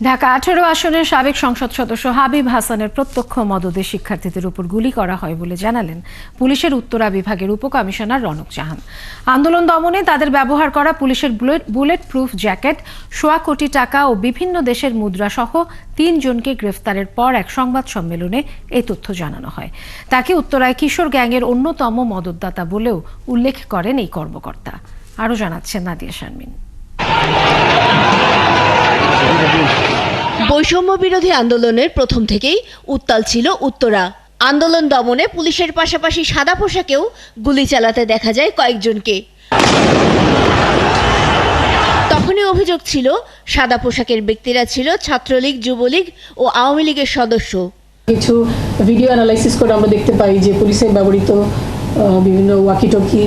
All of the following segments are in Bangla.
ঢাকা ১৮ আসনের সাবেক সংসদ সদস্য হাবিব হাসানের প্রত্যক্ষ মদদে শিক্ষার্থীদের উপর গুলি করা হয় বলে জানালেন পুলিশের উত্তরা বিভাগের উপকমিশনার রনক জাহান। আন্দোলন দমনে তাদের ব্যবহার করা পুলিশের বুলেট প্রুফ জ্যাকেট, সোয়া কোটি টাকা ও বিভিন্ন দেশের মুদ্রা সহ ৩ জনকে গ্রেফতারের পর এক সংবাদ সম্মেলনে এই তথ্য জানানো হয়। তাকে উত্তরায় কিশোর গ্যাংয়ের অন্যতম মদতদাতা বলেও উল্লেখ করেন এই কর্মকর্তা। আরও জানাচ্ছেন নাদিয়া শারমিন। বৈষম্য বিরোধী আন্দোলনের প্রথম থেকেই উত্তাল ছিল উত্তরা। আন্দোলন দমনে পুলিশের পাশাপাশি সাদা পোশাকেও গুলি চালাতে দেখা যায় কয়েকজনকে। তখনই অভিযোগ ছিল সাদা পোশাকের ব্যক্তিরা ছিল ছাত্রলীগ, যুবলীগ ও আওয়ামী লীগের সদস্য। কিছু ভিডিও অ্যানালাইসিস করে আমরা দেখতে পাই যে পুলিশের ব্যবহৃত বিভিন্ন ওয়াকিটকি,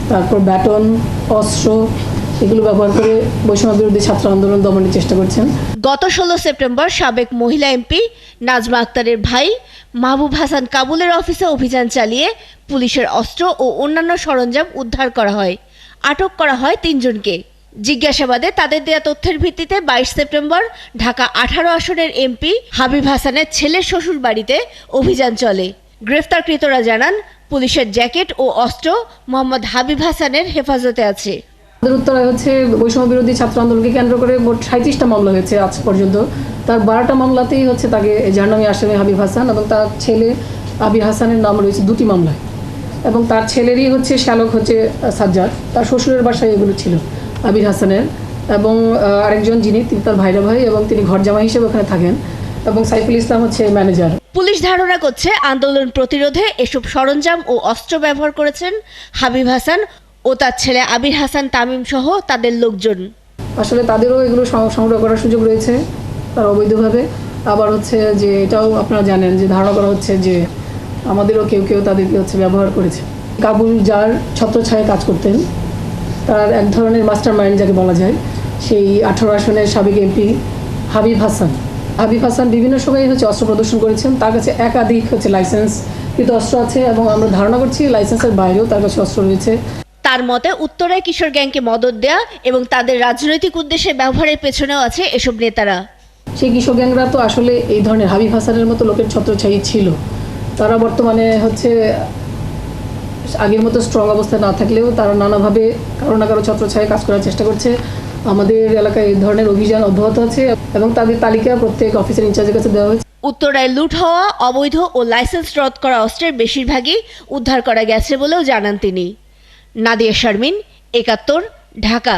তারপর ব্যাটন, অস্ত্র এগুলো ব্যবহার করে বৈষম্য বিরোধী ছাত্র আন্দোলন দমনের চেষ্টা করছেন। গত 16 সেপ্টেম্বর সাবেক মহিলা এমপি নাজমা আক্তারের ভাই মাহবুব হাসান কাবুলের অফিসে অভিযান চালিয়ে পুলিশের অস্ত্র ও অন্যান্য সরঞ্জাম উদ্ধার করা হয়। আটক করা হয় 3 জনকে। জিজ্ঞাসাবাদে তাদের দেয়া তথ্যের ভিত্তিতে 22 সেপ্টেম্বর ঢাকা 18 আসনের এমপি হাবিব হাসানের ছেলের শ্বশুর বাড়িতে অভিযান চলে। গ্রেফতারকৃতরা জানান পুলিশের জ্যাকেট ও অস্ত্র মোহাম্মদ হাবিব হাসানের হেফাজতে আছে। আমাদের উত্তরায় বৈষম্য বিরোধী ছাত্র আন্দোলনকে কেন্দ্র করে মোট 37টা মামলা হয়েছে আজ পর্যন্ত। তার 12টা মামলাতেই তাকে জাহান্নামী আসামি হাবিব হাসান এবং তার ছেলে আবির হাসানের নাম রয়েছে 2টি মামলায়, এবং তার ছেলেরই শ্যালক সাজ্জাদ, তার শ্বশুরের বাসায় এগুলো ছিল আবির হাসানের, এবং আরেকজন যিনি তিনি তার ভাইরা ভাই এবং তিনি ঘর জামাই হিসেবে ওখানে থাকেন, এবং সাইফুল ইসলাম ম্যানেজার। পুলিশ ধারণা করছে আন্দোলন প্রতিরোধে এসব সরঞ্জাম ও অস্ত্র ব্যবহার করেছেন হাবিব হাসান ও তার ছেলে আবির হাসান তামিম সহ তাদের লোকজন। আসলে তাদেরও এগুলো সংগ্রহ করার সুযোগ রয়েছে তার অবৈধভাবে। আবার যে এটাও আপনারা জানেন যে ধারণা করা হচ্ছে যে আমাদেরও কেউ কেউ তাদেরকে ব্যবহার করেছে। কাবুল যার ছত্রছায়ায় কাজ করতেন, তার এক ধরনের মাস্টার মাইন্ড যাকে বলা যায়, সেই 18 আসনের সাবেক এমপি হাবিব হাসান বিভিন্ন সময় অস্ত্র প্রদর্শন করেছেন। তার কাছে একাধিক লাইসেন্স কিন্তু অস্ত্র আছে, এবং আমরা ধারণা করছি লাইসেন্সের বাইরেও তার কাছে অস্ত্র রয়েছে। তার মতে উত্তরায় কিশোর গ্যাংকে মদত দেয়া এবং তাদের রাজনৈতিক উদ্দেশ্যে ব্যবহারের পেছনেও আছে এসব নেতারা। সেই কিশোর গ্যাংরা তো আসলে এই ধরনের হাবিব হাসানের মতো লোকের ছত্রছায়ী ছিল। তারা বর্তমানে আগের মতো স্ট্রং অবস্থায় না থাকলেও তারা নানাভাবে কারো না কারো ছত্রছায়ায় কাজ করার চেষ্টা করছে। আমাদের এলাকায় এই ধরনের অভিযান অব্যাহত আছে এবং তাদের তালিকা প্রত্যেক অফিসার ইনচার্জের কাছে দেওয়া হয়েছে। উত্তরায় লুট হওয়া অবৈধ ও লাইসেন্স রদ করা অস্ত্রের বেশিরভাগই উদ্ধার করা গেছে বলেও জানান তিনি। নাদিয়া শারমিন, ৭১, ঢাকা।